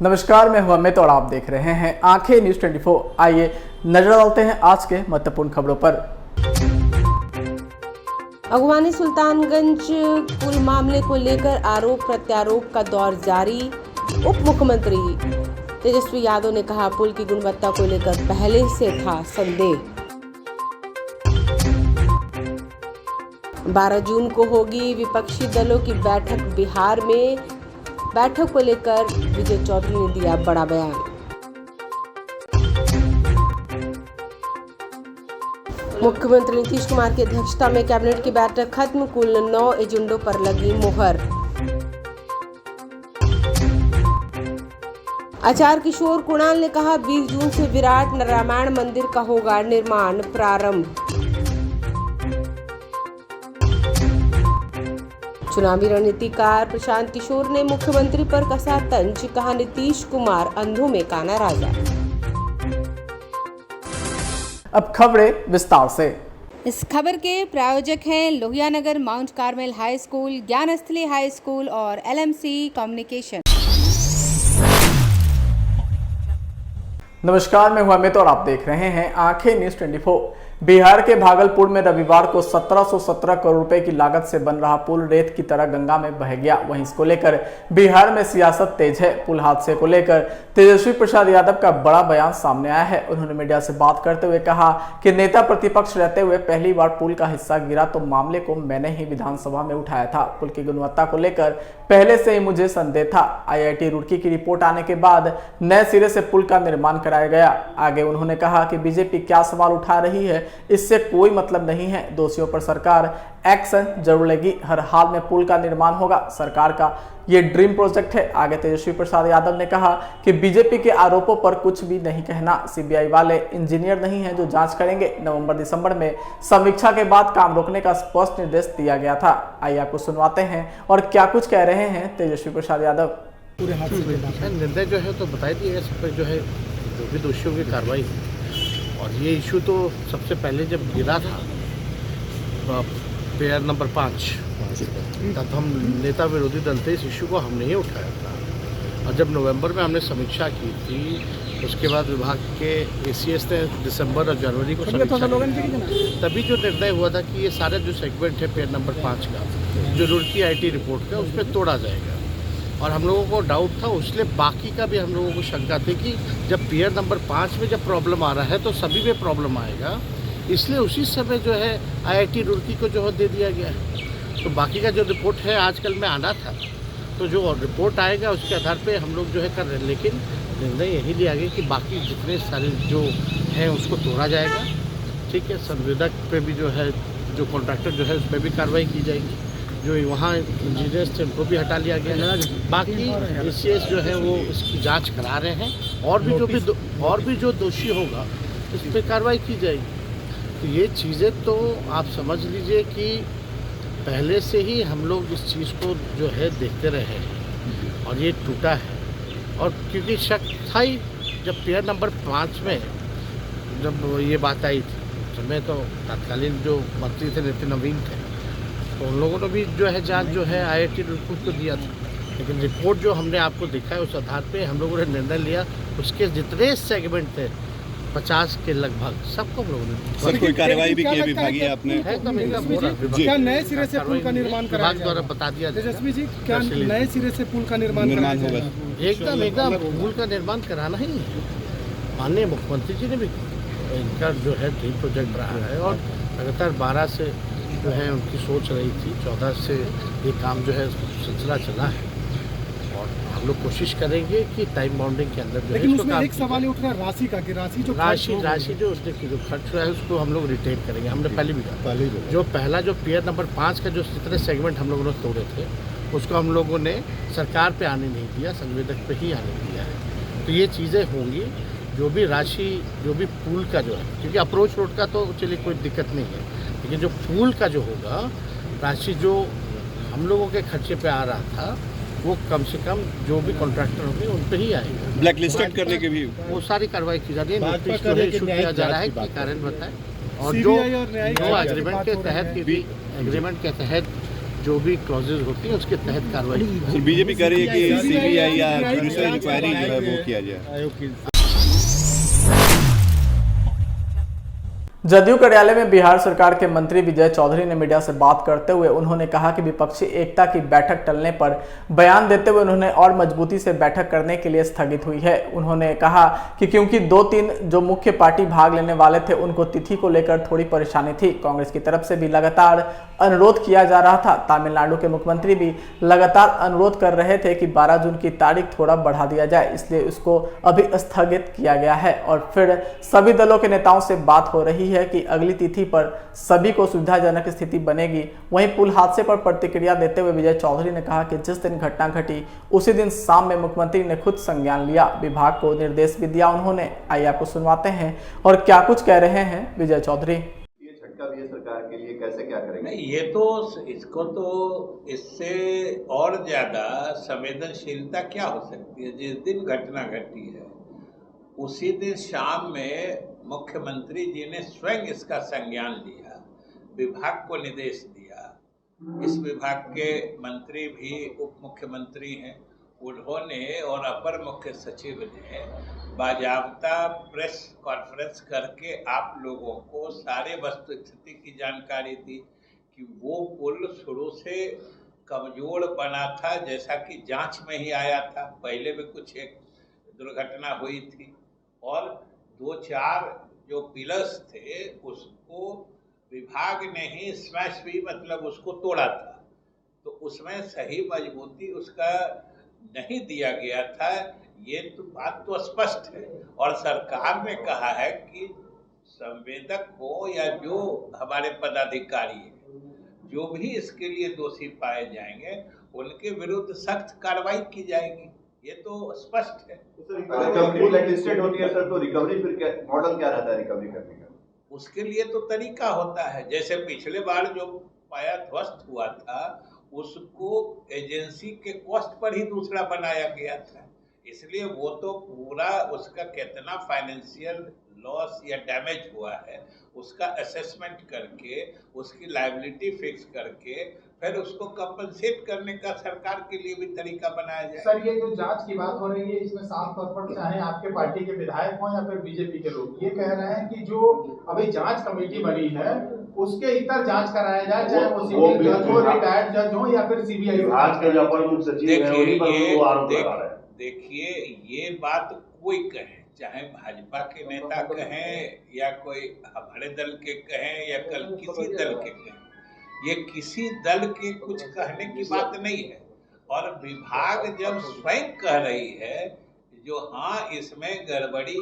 नमस्कार, मैं हूं अमित और आप देख रहे हैं आंखें न्यूज 24। आइए नजर डालते हैं आज के महत्वपूर्ण खबरों पर। अगवानी सुल्तानगंज पुल मामले को लेकर आरोप प्रत्यारोप का दौर जारी। उप मुख्यमंत्री तेजस्वी यादव ने कहा, पुल की गुणवत्ता को लेकर पहले से था संदेह। 12 जून को होगी विपक्षी दलों की बैठक बिहार में। बैठक को लेकर विजय चौधरी ने दिया बड़ा बयान। मुख्यमंत्री नीतीश कुमार की अध्यक्षता में कैबिनेट की बैठक खत्म, कुल 9 एजेंडों पर लगी मोहर। आचार्य किशोर कुणाल ने कहा, 20 जून से विराट रामायण मंदिर का होगा निर्माण प्रारंभ। चुनावी रणनीतिकार प्रशांत किशोर ने मुख्यमंत्री पर कसा तंज, कहा नीतीश कुमार अंधों में काना राजा। अब खबरें विस्तार से। इस खबर के प्रायोजक हैं Lohia Nagar Mount Carmel high school, Gyansthali high school और LMC कम्युनिकेशन। नमस्कार, मैं हूं अमित और आप देख रहे हैं आंखें न्यूज 24। बिहार के भागलपुर में रविवार को 1717 करोड़ रुपए की लागत से बन रहा पुल रेत की तरह गंगा में बह गया। वहीं इसको लेकर बिहार में सियासत तेज है। पुल हादसे को लेकर तेजस्वी प्रसाद यादव का बड़ा बयान सामने आया है। उन्होंने मीडिया से बात करते हुए कहा कि नेता प्रतिपक्ष रहते हुए पहली बार पुल का हिस्सा गिरा तो मामले को मैंने ही विधानसभा में उठाया था। पुल की गुणवत्ता को लेकर पहले से ही मुझे संदेह था। IIT रुड़की की रिपोर्ट आने के बाद नए सिरे से पुल का निर्माण कराया गया। आगे उन्होंने कहा कि बीजेपी क्या सवाल उठा रही है, इससे कोई मतलब नहीं है। दोषियों पर सरकार एक्शन जरूर लेगी। हर हाल में पुल का निर्माण होगा। सरकार का ये ड्रीम प्रोजेक्ट है। आगे तेजस्वी प्रसाद यादव ने कहा कि बीजेपी के आरोपों पर कुछ भी नहीं कहना। CBI वाले इंजीनियर नहीं हैं जो जांच करेंगे। नवंबर-दिसंबर में समीक्षा के बाद काम रोकने का स्पष्ट निर्देश दिया गया था। आइए आपको सुनवाते हैं और क्या कुछ कह रहे हैं तेजस्वी प्रसाद यादव। पूरे हाथ से निर्णय जो है तो बताई दिए सब पे जो है जो भी दोषियों की कार्रवाई। और ये इशू तो सबसे पहले जब गिरा था पेयर नंबर 5, तब हम नेता विरोधी दल थे, इस इशू को हमने ही उठाया था। और जब नवंबर में हमने समीक्षा की थी, उसके बाद विभाग के ACS ने दिसंबर और जनवरी को समीक्षा की, तभी जो निर्णय हुआ था कि ये सारे जो सेगमेंट है पेयर नंबर 5 का, जो रुड़की IIT रिपोर्ट का, उस पर तोड़ा जाएगा। और हम लोगों को डाउट था, उसलिए बाकी का भी हम लोगों को शंका थी कि जब पेयर नंबर 5 में जब प्रॉब्लम आ रहा है तो सभी में प्रॉब्लम आएगा, इसलिए उसी समय जो है IIT रुड़की को जो है दे दिया गया है। तो बाकी का जो रिपोर्ट है आजकल में आना था, तो जो रिपोर्ट आएगा उसके आधार पे हम लोग जो है कर रहे हैं। लेकिन निर्णय यही लिया गया कि बाकी जितने सारे जो हैं उसको तोड़ा जाएगा। ठीक है, संवेदक पे भी जो है जो कॉन्ट्रैक्टर जो है उस पर भी कार्रवाई की जाएगी। जो वहाँ इंजीनियर्स थे उनको भी हटा लिया गया। बाकी ACS जो है वो इसकी जांच करा रहे हैं और भी जो दोषी होगा इस पर कार्रवाई की जाएगी। तो ये चीज़ें तो आप समझ लीजिए कि पहले से ही हम लोग इस चीज़ को जो है देखते रहे हैं और ये टूटा है। और क्योंकि शक था ही, जब पेयर नंबर 5 में जब ये बात आई थी, समय तो तत्कालीन जो मंत्री थे नितिन नवीन थे, तो उन लोगों ने भी जो है जांच जो है IIT रुड़की को दिया था। लेकिन रिपोर्ट जो हमने आपको दिखा है उस आधार पे हम लोगों ने निर्णय लिया। उसके जितने सेगमेंट थे 50 के लगभग सबको हम लोगों ने। सर, कोई कार्रवाई भी की विभागीय आपने? क्या नए सिरे से पुल का निर्माण कराया विभाग द्वारा बता दिया। तेजस्वी जी, क्या नए सिरे से पुल का निर्माण होगा? एकदम पुल का निर्माण कराना ही है। माननीय मुख्यमंत्री जी ने भी इनका जो है ड्रीम प्रोजेक्ट रहा है और लगातार 12 से जो है उनकी सोच रही थी, 14 से ये काम जो है सिलसिला चला है। और हम लोग कोशिश करेंगे कि टाइम बाउंडिंग के अंदर जो लेकिन उसमें एक सवाल उठ रहा है राशि का, कि राशि जो उसने जो खर्च हुआ है उसको हम लोग रिटेन करेंगे। हमने पहले भी कहा, जो पहला जो पेयर नंबर 5 का जो जितने सेगमेंट हम लोगों ने तोड़े थे उसको हम लोगों ने सरकार पे आने नहीं दिया, संवेदक पे ही आने दिया है। तो ये चीज़ें होंगी। जो भी राशि, जो भी पुल का जो है, क्योंकि अप्रोच रोड का तो चलिए कोई दिक्कत नहीं है, लेकिन जो पुल का जो होगा राशि जो हम लोगों के खर्चे पे आ रहा था वो कम से कम जो भी कॉन्ट्रैक्टर होंगे उन पे ही आएगा। ब्लैक लिस्टेड करने के भी वो सारी कार्रवाई की जा रही है। नोटिस जो है इशू किया जा रहा है कि कारण बताएं। और जो एग्रीमेंट के तहत जो भी क्लॉजेज होती हैं उसके तहत कार्रवाई सर बीजेपी कह रही है कि सीबीआई या जुडिशियल इंक्वायरी जो है वो किया जाए। जदयू कार्यालय में बिहार सरकार के मंत्री विजय चौधरी ने मीडिया से बात करते हुए उन्होंने कहा कि विपक्षी एकता की बैठक टलने पर बयान देते हुए उन्होंने और मजबूती से बैठक करने के लिए स्थगित हुई है। उन्होंने कहा कि क्योंकि 2-3 जो मुख्य पार्टी भाग लेने वाले थे उनको तिथि को लेकर थोड़ी परेशानी थी। कांग्रेस की तरफ से भी लगातार अनुरोध किया जा रहा था। तमिलनाडु के मुख्यमंत्री भी लगातार अनुरोध कर रहे थे कि 12 जून की तारीख थोड़ा बढ़ा दिया जाए, इसलिए उसको अभी स्थगित किया गया है। और फिर सभी दलों के नेताओं से बात हो रही है कि अगली तिथि पर सभी को सुविधाजनक स्थिति बनेगी। वहीं पुल हादसे पर प्रतिक्रिया देते हुए विजय चौधरी ने कहा कि जिस दिन घटना घटी उसी दिन शाम में मुख्यमंत्री ने खुद संज्ञान लिया, विभाग को निर्देश भी दिया उन्होंने। आइए आपको सुनवाते हैं और क्या कुछ कह रहे हैं विजय चौधरी। ये झटका भी है सरकार के लिए, कैसे क्या करेंगे? नहीं, ये तो इसको तो इससे और ज्यादा संवेदनशीलता क्या हो सकती है। जिस दिन घटना घटी है उसी दिन शाम में मुख्यमंत्री जी ने स्वयं इसका संज्ञान लिया, विभाग को निर्देश दिया। इस विभाग के मंत्री भी उप मुख्यमंत्री हैं, उन्होंने और अपर मुख्य सचिव ने बाजाबता प्रेस कॉन्फ्रेंस करके आप लोगों को सारे वस्तु स्थिति की जानकारी दी कि वो पुल शुरू से कमजोर बना था, जैसा कि जांच में ही आया था। पहले भी कुछ एक दुर्घटना हुई थी और 2-4 जो पिलर्स थे उसको विभाग ने ही स्मैश भी मतलब उसको तोड़ा था, तो उसमें सही मजबूती उसका नहीं दिया गया था। ये तो बात तो स्पष्ट है और सरकार ने कहा है कि संवेदक हो या जो हमारे पदाधिकारी हैं, जो भी इसके लिए दोषी पाए जाएंगे उनके विरुद्ध सख्त कार्रवाई की जाएगी। ये तो स्पष्ट है। रिकवरी ब्लैकलिस्टेड होती है सर, तो रिकवरी फिर मॉडल क्या रहता है रिकवरी करने का? उसके लिए तो तरीका होता है। जैसे पिछले बार जो पाया ध्वस्त हुआ था उसको एजेंसी के कॉस्ट पर ही दूसरा बनाया गया था, इसलिए वो तो पूरा उसका कितना फाइनेंशियल लॉस या डैमेज हुआ है उसका असेसमेंट करके उसकी लायबिलिटी फिक्स करके फिर उसको कंपनसेट करने का सरकार के लिए भी तरीका बनाया जाए। सर, ये जो जांच की बात हो रही है इसमें साफ तौर पर चाहे आपके पार्टी के विधायक हों या फिर बीजेपी के लोग ये कह रहे हैं कि जो अभी जांच कमेटी बनी है उसके इतर जांच कराया जाए, चाहे वो सिविल जज हो, रिटायर्ड जज हो या फिर सीबीआई। देखिए ये बात कोई कहे, चाहे भाजपा के नेता कहें या कोई हमारे दल के कहें या कल किसी दल के कहें, ये किसी दल के कुछ कहने की बात नहीं है। और विभाग जब स्वयं कह रही है जो हाँ इसमें गड़बड़ी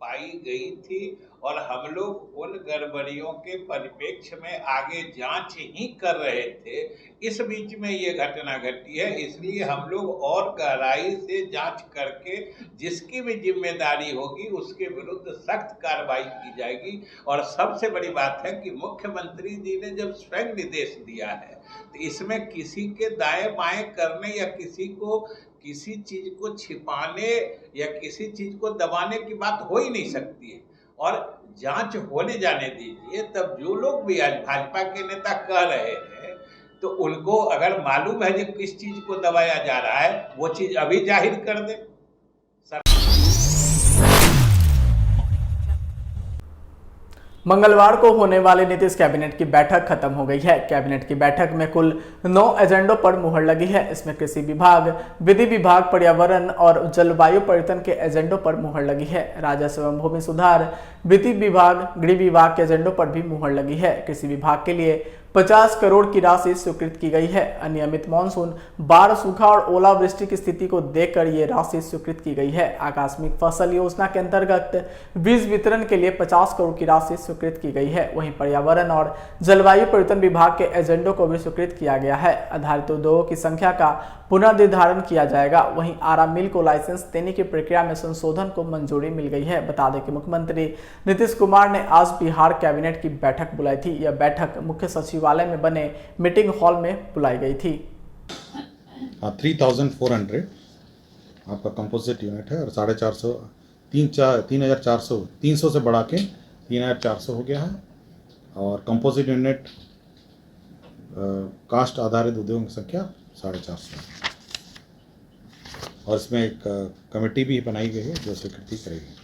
पाई गई थी और हम लोग उन गड़बड़ियों के परिप्रेक्ष्य में आगे जांच ही कर रहे थे, इस बीच में ये घटना घटी है, इसलिए हम लोग और गहराई से जांच करके जिसकी भी जिम्मेदारी होगी उसके विरुद्ध सख्त कार्रवाई की जाएगी। और सबसे बड़ी बात है कि मुख्यमंत्री जी ने जब स्वयं निर्देश दिया है तो इसमें किसी के दाएं बाएं करने या किसी को किसी चीज को छिपाने या किसी चीज को दबाने की बात हो ही नहीं सकती है। और जांच होने जाने दीजिए, तब जो लोग भी आज भाजपा के नेता कह रहे हैं तो उनको अगर मालूम है कि किस चीज को दबाया जा रहा है वो चीज अभी जाहिर कर दे। मंगलवार को होने वाली नीतीश कैबिनेट की बैठक खत्म हो गई है। कैबिनेट की बैठक में कुल 9 एजेंडों पर मुहर लगी है। इसमें कृषि विभाग, विधि विभाग, पर्यावरण और जलवायु परिवर्तन के एजेंडों पर मुहर लगी है। राजस्व एवं भूमि सुधार, विधि विभाग, गृह विभाग के एजेंडों पर भी मुहर लगी है। कृषि विभाग के लिए 50 करोड़ की राशि स्वीकृत की गई है। अनियमित मानसून, बाढ़, सूखा और ओलावृष्टि की स्थिति को देखकर ये राशि स्वीकृत की गई है। आकस्मिक फसल योजना के अंतर्गत बीज वितरण के लिए 50 करोड़ की राशि स्वीकृत की गई है। वहीं पर्यावरण और जलवायु परिवर्तन विभाग के एजेंडों को भी स्वीकृत किया गया है। आधारित उद्योगों की संख्या का पुनर्निर्धारण किया जाएगा। वहीं आरा मिल को लाइसेंस देने की प्रक्रिया में संशोधन को मंजूरी मिल गई है। बता दें कि मुख्यमंत्री नीतीश कुमार ने आज बिहार कैबिनेट की बैठक बुलाई थी। यह बैठक मुख्य सचिवालय में बने मीटिंग हॉल में बुलाई गई थी। 3400 आपका कंपोजिट यूनिट है और 450 300 से बढ़ा के 3400 हो गया है। और कंपोजिट यूनिट कास्ट आधारित उद्योगों की संख्या 450 है और इसमें एक कमेटी भी बनाई गई है जो स्वीकृति करेगी।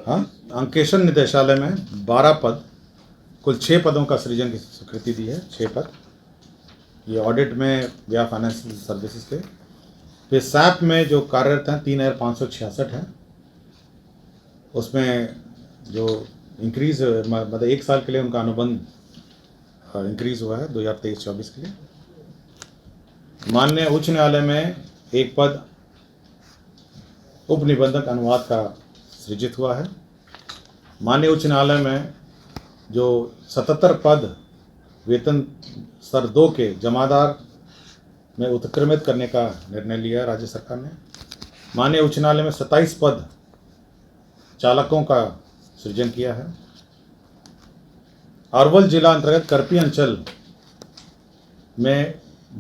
हाँ, अंकेशन निदेशालय में 12 पद, कुल 6 पदों का सृजन की स्वीकृति दी है। 6 पद ये ऑडिट में या फाइनेंशियल सर्विसेज के। फिर सैप में जो कार्यरत हैं 3566 हैं, उसमें जो इंक्रीज मतलब 1 साल के लिए उनका अनुबंध इंक्रीज हुआ है 2023-24 के लिए। माननीय उच्च न्यायालय में 1 पद उप निबंधक अनुवाद का सृजित हुआ है। माननीय उच्च न्यायालय में जो 77 पद वेतन स्तर 2 के जमादार में उत्क्रमित करने का निर्णय लिया है राज्य सरकार ने। माननीय उच्च न्यायालय में 27 पद चालकों का सृजन किया है। अरवल जिला अंतर्गत करपी अंचल में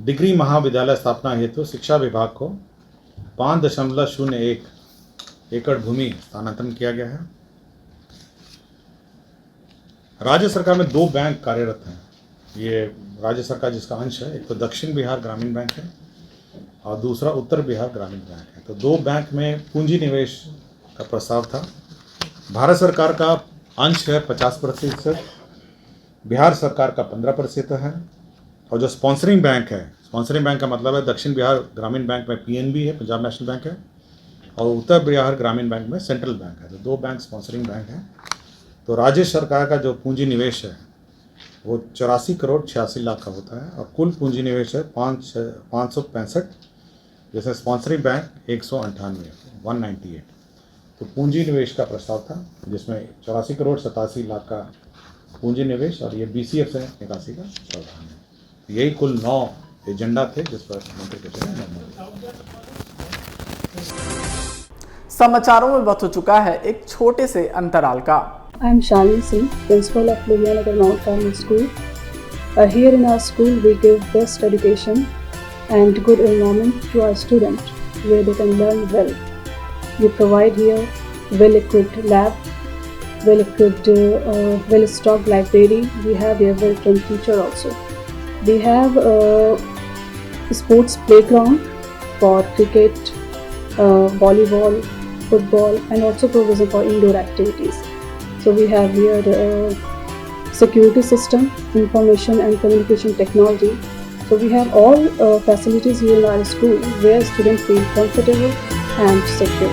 डिग्री महाविद्यालय स्थापना हेतु शिक्षा विभाग को 5.01 एकड़ भूमि स्थानांतरण किया गया है। राज्य सरकार में 2 बैंक कार्यरत हैं। ये राज्य सरकार जिसका अंश है, एक तो दक्षिण बिहार ग्रामीण बैंक है और दूसरा उत्तर बिहार ग्रामीण बैंक है। तो 2 बैंक में पूंजी निवेश का प्रस्ताव था। भारत सरकार का अंश है 50%, बिहार सरकार का 15% है और जो स्पॉन्सरिंग बैंक है, स्पॉन्सरिंग बैंक का मतलब है दक्षिण बिहार ग्रामीण बैंक में पीएनबी है, पंजाब नेशनल बैंक है, और उत्तर बिहार ग्रामीण बैंक में सेंट्रल बैंक है। तो 2 बैंक स्पॉन्सरिंग बैंक हैं। तो राज्य सरकार का जो पूंजी निवेश है वो 84 करोड़ 86 लाख का होता है और कुल पूंजी निवेश है 565, जैसे स्पॉन्सरिंग बैंक 198। तो पूंजी निवेश का प्रस्ताव था जिसमें 84 करोड़ 87 लाख का पूंजी निवेश और ये BCF से निकासी का प्रावधान है। यही कुल 9 एजेंडा थे जिस पर मंत्री के समाचारों में वक्त हो चुका है एक छोटे से अंतराल का। I am Shalini Singh, principal of Lohiyanagar Mount Carmel School. Here in our school, we give best education and good environment to our students where they can learn well. We provide here well-equipped lab, well-equipped, well-stocked library. We have here well-trained teacher also. We have a sports playground for cricket, volleyball, football, and also provision for indoor activities. So we have here security system, information and communication technology. So we have all facilities here in our school where students feel comfortable and secure.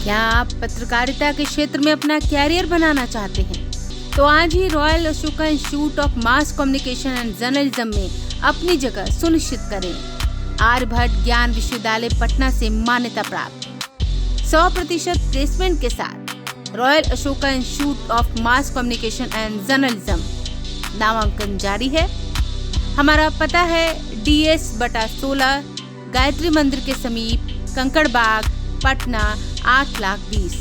क्या आप पत्रकारिता के क्षेत्र में अपना career बनाना चाहते हैं? तो आज ही royal Ashoka institute of mass communication and journalism में अपनी जगह सुनिश्चित करें। आर्यभट्ट ज्ञान विश्वविद्यालय पटना से मान्यता प्राप्त 100% प्लेसमेंट के साथ royal Ashoka institute of mass communication and journalism नामांकन जारी है। हमारा पता है DS/16 गायत्री मंदिर के समीप कंकड़बाग पटना 8,20,000।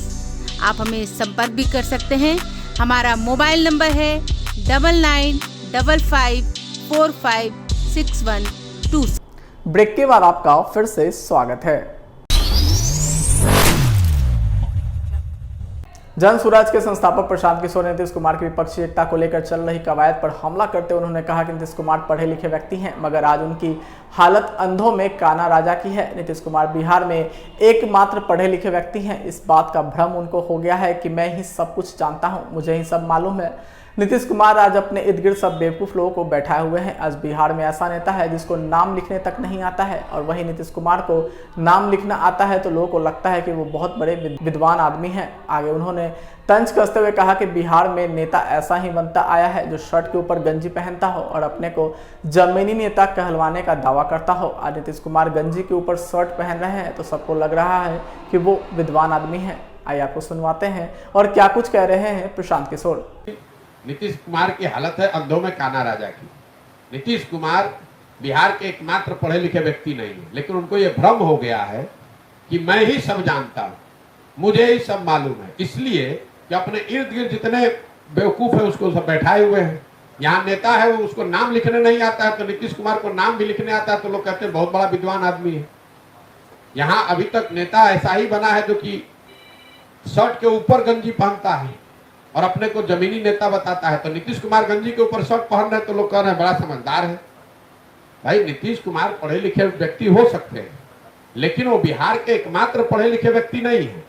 आप हमें संपर्क भी कर सकते हैं। हमारा मोबाइल नंबर है 9955456126। ब्रेक के बाद आपका फिर से स्वागत है। जन स्वराज के संस्थापक प्रशांत किशोर ने नीतीश कुमार की विपक्षी एकता को लेकर चल रही कवायद पर हमला करते हुए उन्होंने कहा कि नीतीश कुमार पढ़े लिखे व्यक्ति हैं, मगर आज उनकी हालत अंधों में काना राजा की है। नीतीश कुमार बिहार में एकमात्र पढ़े लिखे व्यक्ति हैं। इस बात का भ्रम उनको हो गया है कि मैं ही सब कुछ जानता हूं, मुझे ही सब मालूम है। नीतीश कुमार आज अपने इर्द गिर्द सब बेवकूफ़ लोगों को बैठाए हुए हैं। आज बिहार में ऐसा नेता है जिसको नाम लिखने तक नहीं आता है, और वही नीतीश कुमार को नाम लिखना आता है तो लोगों को लगता है कि वो बहुत बड़े विद्वान आदमी हैं। आगे उन्होंने तंज कसते हुए कहा कि बिहार में नेता ऐसा ही बनता आया है जो शर्ट के ऊपर गंजी पहनता हो और अपने को जमीनी नेता कहलवाने का दावा करता हो। आज नीतीश कुमार गंजी के ऊपर शर्ट पहन रहे हैं तो सबको लग रहा है कि वो विद्वान आदमी हैं। आइए आपको सुनवाते हैं और क्या कुछ कह रहे हैं प्रशांत किशोर। नीतीश कुमार की हालत है अंधों में काना राजा की। नीतीश कुमार बिहार के एकमात्र पढ़े लिखे व्यक्ति नहीं है, लेकिन उनको ये भ्रम हो गया है कि मैं ही सब जानता हूँ, मुझे ही सब मालूम है, इसलिए कि अपने इर्द गिर्द जितने बेवकूफ है उसको सब बैठाए हुए हैं। यहाँ नेता है वो उसको नाम लिखने नहीं आता है, तो नीतीश कुमार को नाम भी लिखने आता है तो लोग कहते हैं बहुत बड़ा विद्वान आदमी है। यहाँ अभी तक नेता ऐसा ही बना है जो कि शर्ट के ऊपर गंजी पहनता है और अपने को जमीनी नेता बताता है, तो नीतीश कुमार गंजी के ऊपर शर्ट पहन रहे हैं तो लोग कह रहे हैं बड़ा समझदार है। भाई नीतीश कुमार पढ़े लिखे व्यक्ति हो सकते हैं, लेकिन वो बिहार के एकमात्र पढ़े लिखे व्यक्ति नहीं है।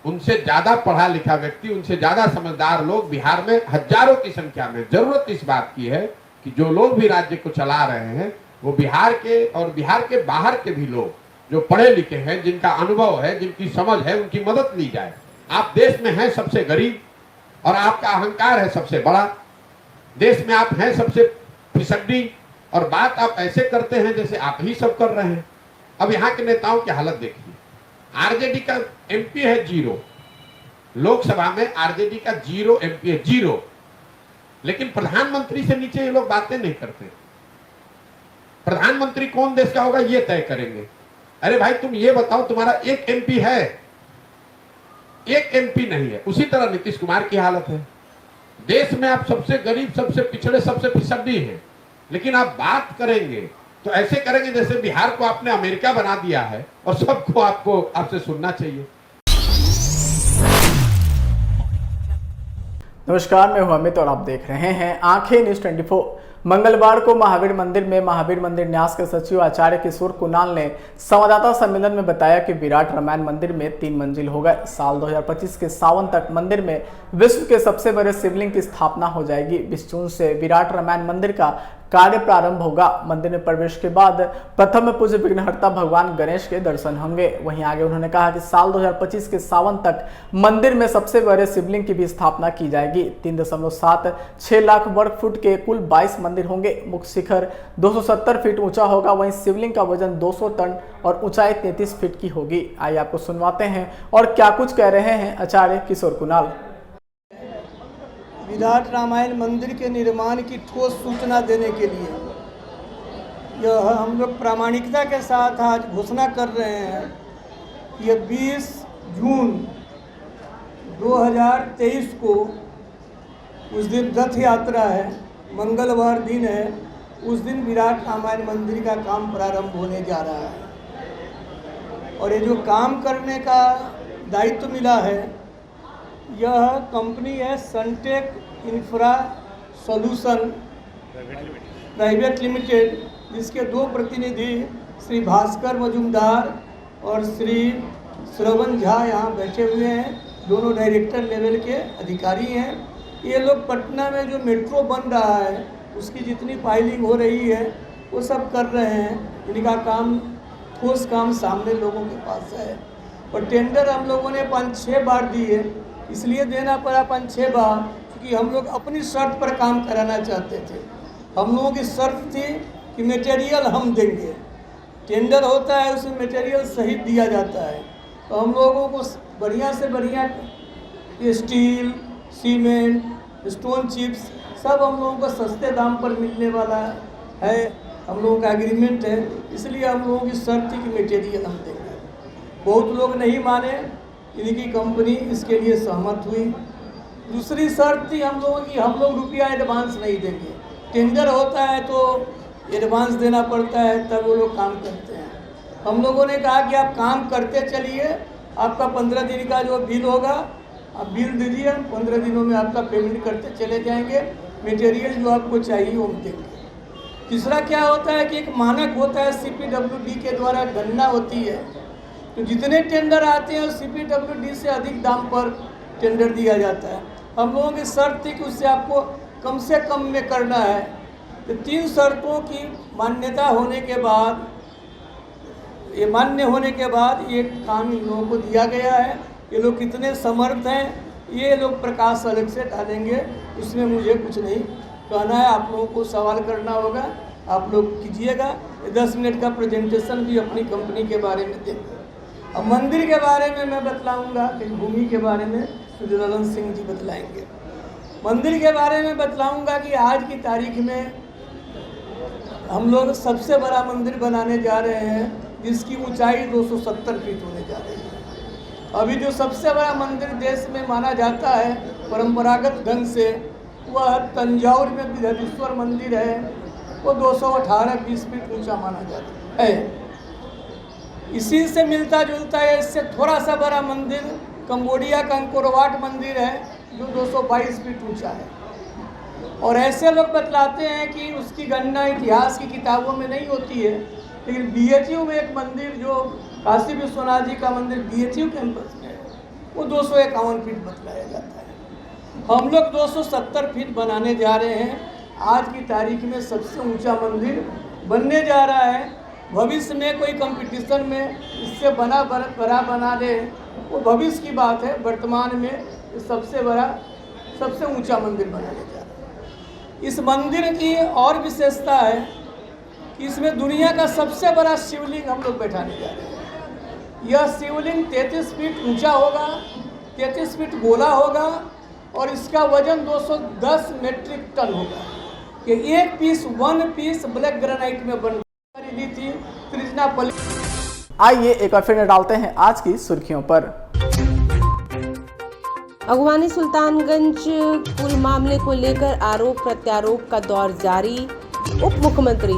उनसे ज्यादा पढ़ा लिखा व्यक्ति, उनसे ज्यादा समझदार लोग बिहार में हजारों की संख्या में। जरूरत इस बात की है कि जो लोग भी राज्य को चला रहे हैं वो बिहार के और बिहार के बाहर के भी लोग जो पढ़े लिखे हैं, जिनका अनुभव है, जिनकी समझ है, उनकी मदद ली जाए। आप देश में हैं सबसे गरीब और आपका अहंकार है सबसे बड़ा। देश में आप हैं सबसे पिसड्डी और बात आप ऐसे करते हैं जैसे आप ही सब कर रहे हैं। अब यहाँ के नेताओं की हालत देखिए। आरजेडी का एमपी है 0, लोकसभा में आरजेडी का 0 एमपी है, 0। लेकिन प्रधानमंत्री से नीचे ये लोग बातें नहीं करते। प्रधानमंत्री कौन देश का होगा ये तय करेंगे। अरे भाई तुम ये बताओ, तुम्हारा एक एमपी है, एक एमपी नहीं है। उसी तरह नीतीश कुमार की हालत है। देश में आप सबसे गरीब, सबसे पिछड़े, सबसे पिछड़ी हैं, लेकिन आप बात करेंगे तो ऐसे करेंगे जैसे बिहार को आपने अमेरिका बना दिया है और सबको आपसे सुनना चाहिए। नमस्कार, मैं हूं अमित और आप देख रहे हैं आंखें न्यूज 24। मंगलवार को महावीर मंदिर में महावीर मंदिर न्यास के सचिव आचार्य किशोर कुणाल ने संवाददाता सम्मेलन में बताया कि विराट रामायण मंदिर में 3 मंजिल हो गए। साल 2025 के सावन तक मंदिर में विश्व के सबसे बड़े शिवलिंग की स्थापना हो जाएगी। 20 जून से विराट रामायण मंदिर का कार्य प्रारंभ होगा। मंदिर में प्रवेश के बाद प्रथम में पूज्य विघ्नहर्ता भगवान गणेश के दर्शन होंगे। वहीं आगे उन्होंने कहा कि साल 2025 के सावन तक मंदिर में सबसे बड़े शिवलिंग की भी स्थापना की जाएगी। 3.76 लाख वर्ग फुट के कुल 22 मंदिर होंगे। मुख्य शिखर 270 फीट ऊंचा होगा। वहीं शिवलिंग का वजन 200 टन और ऊंचाई 33 फीट की होगी। आइए आपको सुनवाते हैं और क्या कुछ कह रहे हैं आचार्य किशोर कुणाल। विराट रामायण मंदिर के निर्माण की ठोस सूचना देने के लिए यह हम लोग प्रामाणिकता के साथ आज घोषणा कर रहे हैं। ये 20 जून 2023 को उस दिन रथ यात्रा है, मंगलवार दिन है। उस दिन विराट रामायण मंदिर का काम प्रारंभ होने जा रहा है और ये जो काम करने का दायित्व मिला है, यह कंपनी है Suntech infra solution private limited, जिसके 2 प्रतिनिधि श्री भास्कर मजुमदार और श्री श्रवण झा यहाँ बैठे हुए हैं। दोनों डायरेक्टर लेवल के अधिकारी हैं। ये लोग पटना में जो मेट्रो बन रहा है उसकी जितनी फाइलिंग हो रही है वो सब कर रहे हैं। इनका काम, ठोस काम सामने लोगों के पास है। और टेंडर हम लोगों ने 5-6 बार दिए, इसलिए देना पड़ा 5-6 बार क्योंकि हम लोग अपनी शर्त पर काम कराना चाहते थे। हम लोगों की शर्त थी कि मटेरियल हम देंगे। टेंडर होता है उसमें मटेरियल सहित दिया जाता है, तो हम लोगों को बढ़िया से बढ़िया स्टील, सीमेंट, स्टोन चिप्स सब हम लोगों को सस्ते दाम पर मिलने वाला है। हम लोगों का एग्रीमेंट है, इसलिए हम लोगों की शर्त थी कि मटेरियल हम देंगे। बहुत लोग नहीं माने, इनकी कंपनी इसके लिए सहमत हुई। दूसरी शर्त थी हम लोगों की, हम लोग रुपया एडवांस नहीं देंगे। टेंडर होता है तो एडवांस देना पड़ता है, तब वो लोग काम करते हैं। हम लोगों ने कहा कि आप काम करते चलिए, आपका 15 दिन का जो बिल होगा आप बिल दीजिए, 15 दिनों में आपका पेमेंट करते चले जाएंगे। मटेरियल जो आपको चाहिए वो हम देंगे। तीसरा क्या होता है कि एक मानक होता है, CPWD के द्वारा गणना होती है, तो जितने टेंडर आते हैं CPWD से अधिक दाम पर टेंडर दिया जाता है। हम लोगों की शर्त थी कि उससे आपको कम से कम में करना है। तो 3 शर्तों की मान्यता होने के बाद, ये मान्य होने के बाद ये काम इन लोगों को दिया गया है। ये लोग कितने समर्थ हैं ये लोग प्रकाश अलग से डालेंगे, उसमें मुझे कुछ नहीं कहना है। आप लोगों को सवाल करना होगा, आप लोग कीजिएगा। 10 मिनट का प्रेजेंटेशन भी अपनी कंपनी के बारे में देंगे। अब मंदिर के बारे में मैं बतलाऊंगा, कि भूमि के बारे में सुजलन सिंह जी बतलाएंगे। मंदिर के बारे में बतलाऊंगा कि आज की तारीख में हम लोग सबसे बड़ा मंदिर बनाने जा रहे हैं, जिसकी ऊंचाई 270 फीट होने जा रही है। अभी जो सबसे बड़ा मंदिर देश में माना जाता है परंपरागत ढंग से, वह तंजावुर में बृहदीश्वर मंदिर है। वो 218-20 फीट ऊंचा माना जाता है। इसी से मिलता जुलता है, इससे थोड़ा सा बड़ा मंदिर कंबोडिया का अंकोरवाट मंदिर है जो 222 फीट ऊंचा है। और ऐसे लोग बतलाते हैं कि उसकी गणना इतिहास की किताबों में नहीं होती है, लेकिन BHU में एक मंदिर जो काशी विश्वनाथ जी का मंदिर BHU कैंपस में है, वो 251 फीट बतलाया जाता है। हम लोग 270 फीट बनाने जा रहे हैं। आज की तारीख में सबसे ऊंचा मंदिर बनने जा रहा है। भविष्य में कोई कंपटीशन में इससे बड़ा बना दे, वो भविष्य की बात है। वर्तमान में सबसे ऊंचा मंदिर बनाने जा रहा है। इस मंदिर की और विशेषता है कि इसमें दुनिया का सबसे बड़ा शिवलिंग हम लोग बैठाने जा रहे हैं। यह शिवलिंग 33 फीट ऊंचा होगा, 33 फीट गोला होगा और इसका वजन 210 मेट्रिक टन होगा। कि एक पीस 1 पीस ब्लैक ग्रेनाइट में बन खरीदी थी कृष्णापल्ली। आइए एक बार फिर डालते हैं आज की सुर्खियों पर। अगवानी सुल्तानगंज पुल मामले को लेकर आरोप प्रत्यारोप का दौर जारी। उप मुख्यमंत्री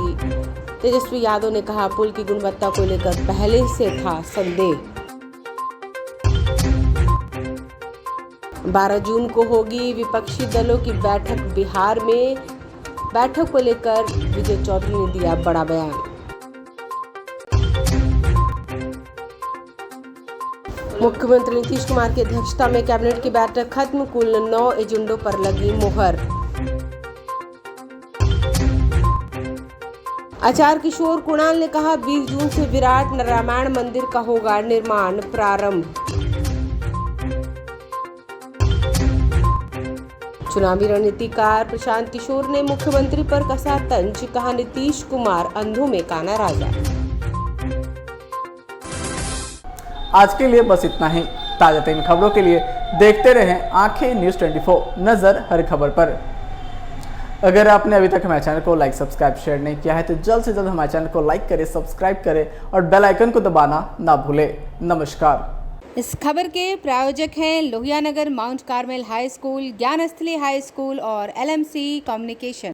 तेजस्वी यादव ने कहा, पुल की गुणवत्ता को लेकर पहले से था संदेह। 12 जून को होगी विपक्षी दलों की बैठक बिहार में। बैठक को लेकर विजय चौधरी ने दिया बड़ा बयान। मुख्यमंत्री नीतीश कुमार की अध्यक्षता में कैबिनेट की बैठक खत्म, कुल 9 एजेंडों पर लगी मुहर। आचार्य किशोर कुणाल ने कहा, 20 जून से विराट रामायण मंदिर का होगा निर्माण प्रारंभ। चुनावी रणनीतिकार प्रशांत किशोर ने मुख्यमंत्री पर कसा तंज, कहा नीतीश कुमार अंधों में काना राजा। आज के लिए बस इतना ही। ताजा तरीन खबरों के लिए देखते रहें आंखें न्यूज़ 24, नजर हर खबर पर। अगर आपने अभी तक हमारे चैनल को लाइक सब्सक्राइब शेयर नहीं किया है तो जल्द से जल्द हमारे चैनल को लाइक करें, सब्सक्राइब करें और बेल आइकन को दबाना ना भूलें। नमस्कार। इस खबर के प्रायोजक हैं Lohia Nagar Mount Carmel high school, Gyansthali high school और LMC कम्युनिकेशन।